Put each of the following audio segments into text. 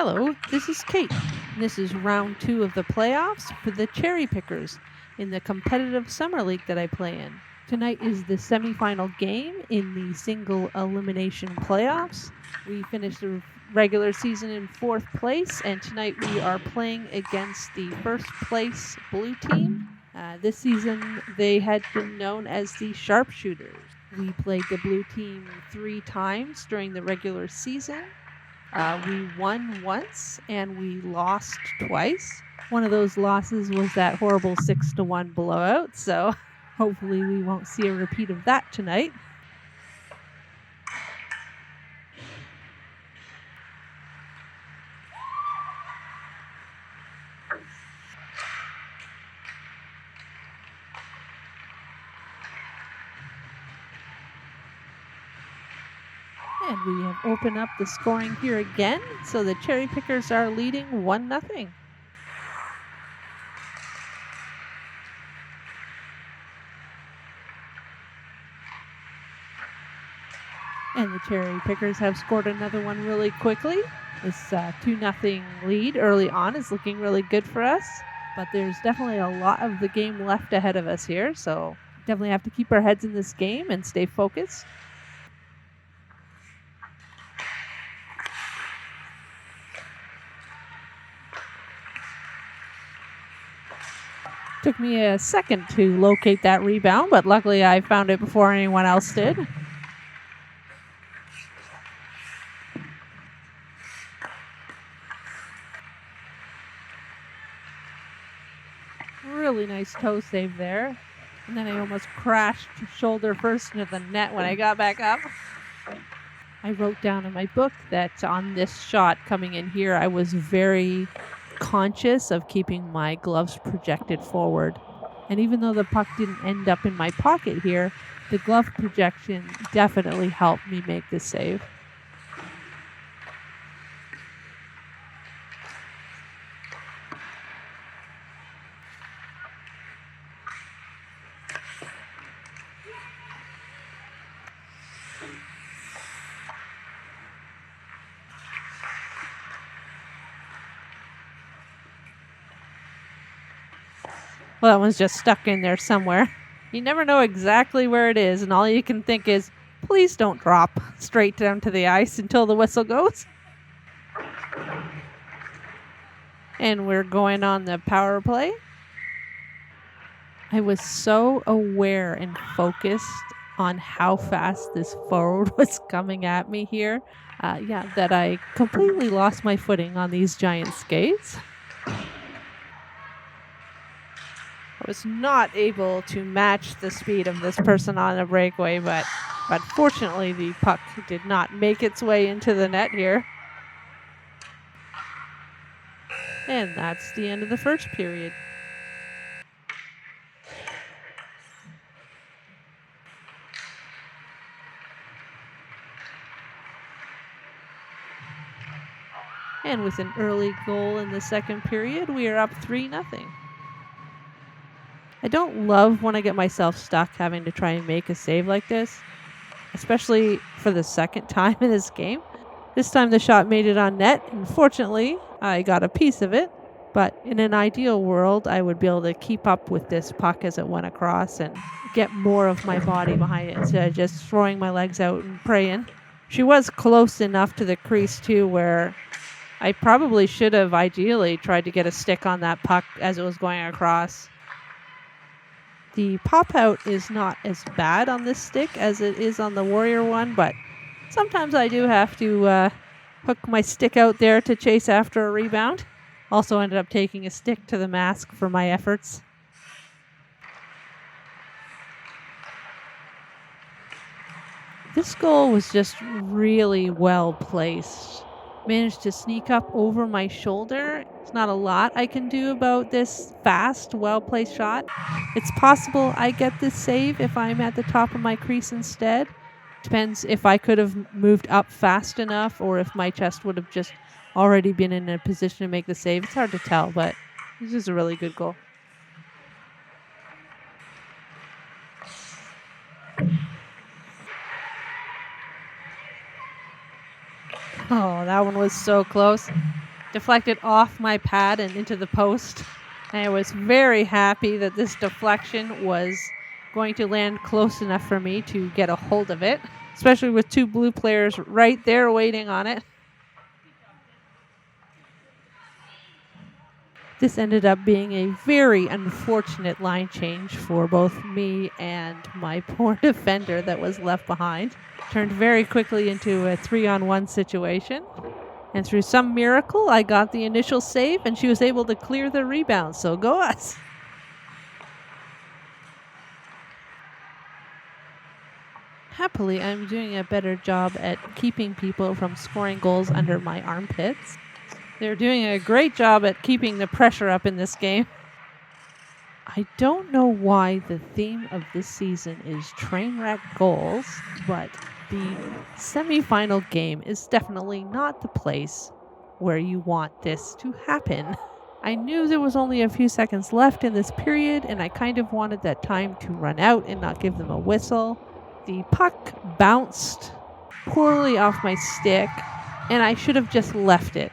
Hello, this is Kate. And this is round 2 of the playoffs for the Cherry Pickers in the competitive summer league that I play in. Tonight is the semifinal game in the single-elimination playoffs. We finished the regular season in 4th place, and tonight we are playing against the first place blue team. This season they had been known as the Sharpshooters. We played the blue team 3 times during the regular season. We won once and we lost twice. One of those losses was that horrible 6-1 blowout, so hopefully we won't see a repeat of that tonight. And we have opened up the scoring here again, so the Cherry Pickers are leading 1-0. And the Cherry Pickers have scored another one really quickly. This 2-0 lead early on is looking really good for us, but there's definitely a lot of the game left ahead of us here, so definitely have to keep our heads in this game and stay focused. Took me a second to locate that rebound, but luckily I found it before anyone else did. Really nice toe save there. And then I almost crashed shoulder first into the net when I got back up. I wrote down in my book that on this shot coming in here, I was very conscious of keeping my gloves projected forward. And even though the puck didn't end up in my pocket here, the glove projection definitely helped me make this save. Well, that one's just stuck in there somewhere. You never know exactly where it is, and all you can think is, please don't drop straight down to the ice until the whistle goes. And we're going on the power play. I was so aware and focused on how fast this forward was coming at me here, that I completely lost my footing on these giant skates. I was not able to match the speed of this person on a breakaway, but fortunately the puck did not make its way into the net here. And that's the end of the first period. And with an early goal in the second period, we are up 3-0. I don't love when I get myself stuck having to try and make a save like this, especially for the second time in this game. This time the shot made it on net, and fortunately, I got a piece of it. But in an ideal world, I would be able to keep up with this puck as it went across and get more of my body behind it instead of just throwing my legs out and praying. She was close enough to the crease, too, where I probably should have ideally tried to get a stick on that puck as it was going across. The pop-out is not as bad on this stick as it is on the Warrior one, but sometimes I do have to hook my stick out there to chase after a rebound. Also ended up taking a stick to the mask for my efforts. This goal was just really well placed. Managed to sneak up over my shoulder. It's not a lot I can do about this fast, well-placed shot. It's possible I get this save if I'm at the top of my crease instead. Depends if I could have moved up fast enough or if my chest would have just already been in a position to make the save. It's hard to tell, but this is a really good goal. Oh, that one was so close. deflected off my pad and into the post. And I was very happy that this deflection was going to land close enough for me to get a hold of it, especially with two blue players right there waiting on it. This ended up being a very unfortunate line change for both me and my poor defender that was left behind. Turned very quickly into a 3-on-1 situation. And through some miracle, I got the initial save and she was able to clear the rebound. So go us! Happily, I'm doing a better job at keeping people from scoring goals under my armpits. They're doing a great job at keeping the pressure up in this game. I don't know why the theme of this season is Trainwreck goals, but the semifinal game is definitely not the place where you want this to happen. I knew there was only a few seconds left in this period, and I kind of wanted that time to run out and not give them a whistle. The puck bounced poorly off my stick, and I should have just left it.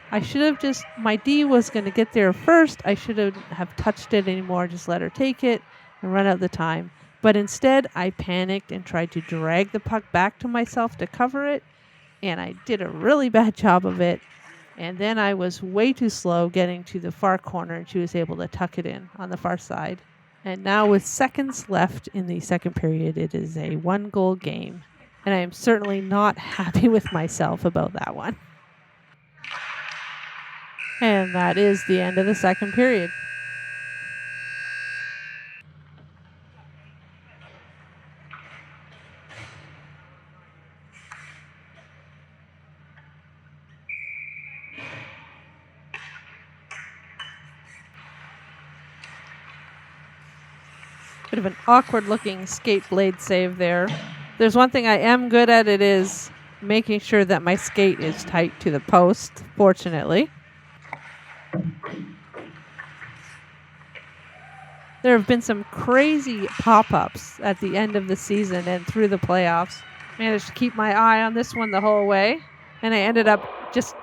My D was going to get there first. I shouldn't have touched it anymore, just let her take it and run out the time. But instead, I panicked and tried to drag the puck back to myself to cover it, and I did a really bad job of it. And then I was way too slow getting to the far corner, and she was able to tuck it in on the far side. And now with seconds left in the second period, it is a 1-goal game. And I am certainly not happy with myself about that one. And that is the end of the second period. Bit of an awkward looking skate blade save there. There's one thing I am good at, it is making sure that my skate is tight to the post, fortunately. There have been some crazy pop-ups at the end of the season and through the playoffs. Managed to keep my eye on this one the whole way, and I ended up just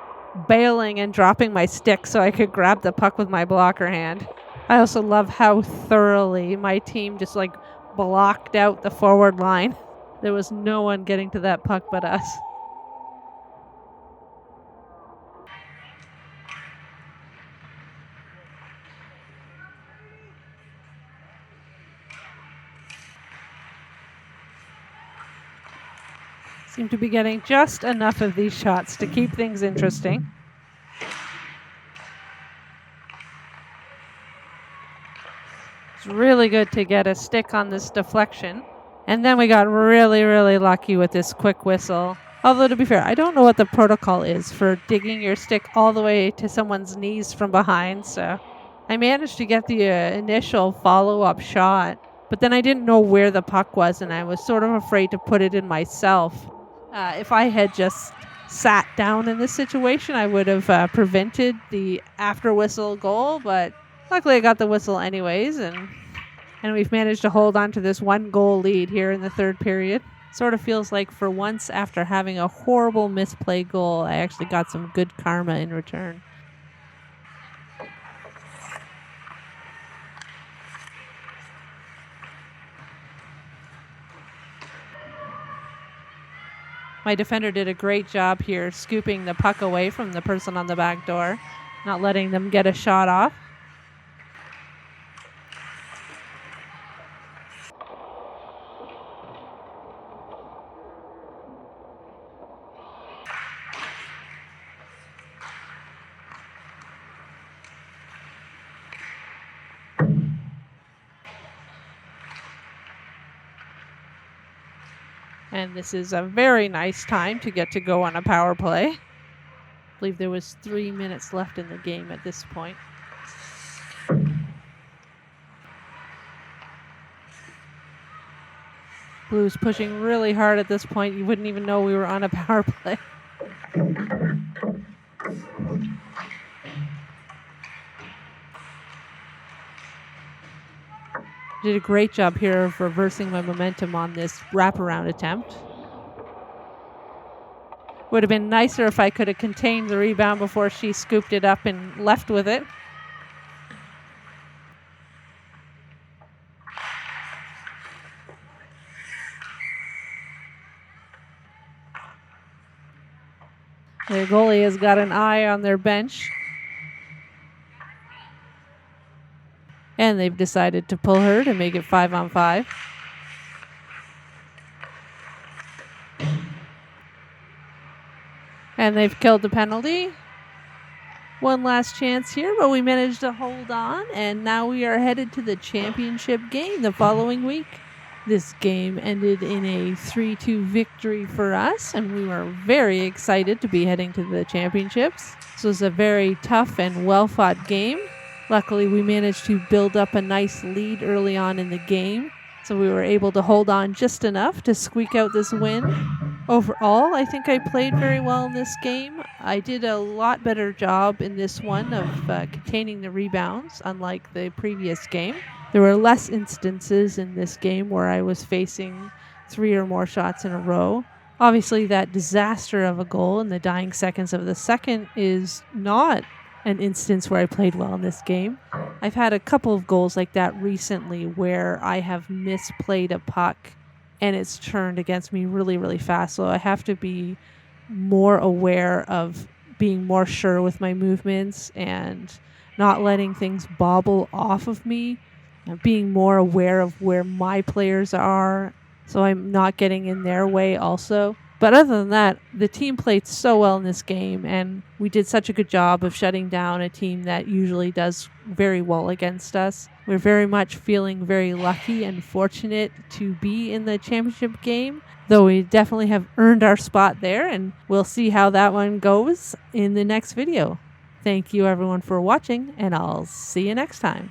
bailing and dropping my stick so I could grab the puck with my blocker hand. I also love how thoroughly my team just blocked out the forward line. There was no one getting to that puck but us. Seem to be getting just enough of these shots to keep things interesting. It's really good to get a stick on this deflection. And then we got really, really lucky with this quick whistle. Although, to be fair, I don't know what the protocol is for digging your stick all the way to someone's knees from behind. So I managed to get the initial follow-up shot. But then I didn't know where the puck was, and I was sort of afraid to put it in myself. If I had just sat down in this situation, I would have prevented the after-whistle goal. But luckily I got the whistle anyways, and we've managed to hold on to this 1-goal lead here in the third period. Sort of feels like for once, after having a horrible misplay goal, I actually got some good karma in return. My defender did a great job here scooping the puck away from the person on the back door, not letting them get a shot off. And this is a very nice time to get to go on a power play. I believe there was 3 minutes left in the game at this point. Blues pushing really hard at this point. You wouldn't even know we were on a power play. Did a great job here of reversing my momentum on this wraparound attempt. Would have been nicer if I could have contained the rebound before she scooped it up and left with it. Their goalie has got an eye on their bench. And they've decided to pull her to make it 5-on-5. And they've killed the penalty. One last chance here, but we managed to hold on. And now we are headed to the championship game the following week. This game ended in a 3-2 victory for us, and we were very excited to be heading to the championships. This was a very tough and well-fought game. Luckily, we managed to build up a nice lead early on in the game, so we were able to hold on just enough to squeak out this win. Overall, I think I played very well in this game. I did a lot better job in this one of containing the rebounds, unlike the previous game. There were less instances in this game where I was facing 3 or more shots in a row. Obviously, that disaster of a goal in the dying seconds of the second is not an instance where I played well in this game. I've had a couple of goals like that recently where I have misplayed a puck and it's turned against me really, really fast. So I have to be more aware of being more sure with my movements and not letting things bobble off of me, and being more aware of where my players are so I'm not getting in their way also. But other than that, the team played so well in this game, and we did such a good job of shutting down a team that usually does very well against us. We're very much feeling very lucky and fortunate to be in the championship game, though we definitely have earned our spot there, and we'll see how that one goes in the next video. Thank you everyone for watching, and I'll see you next time.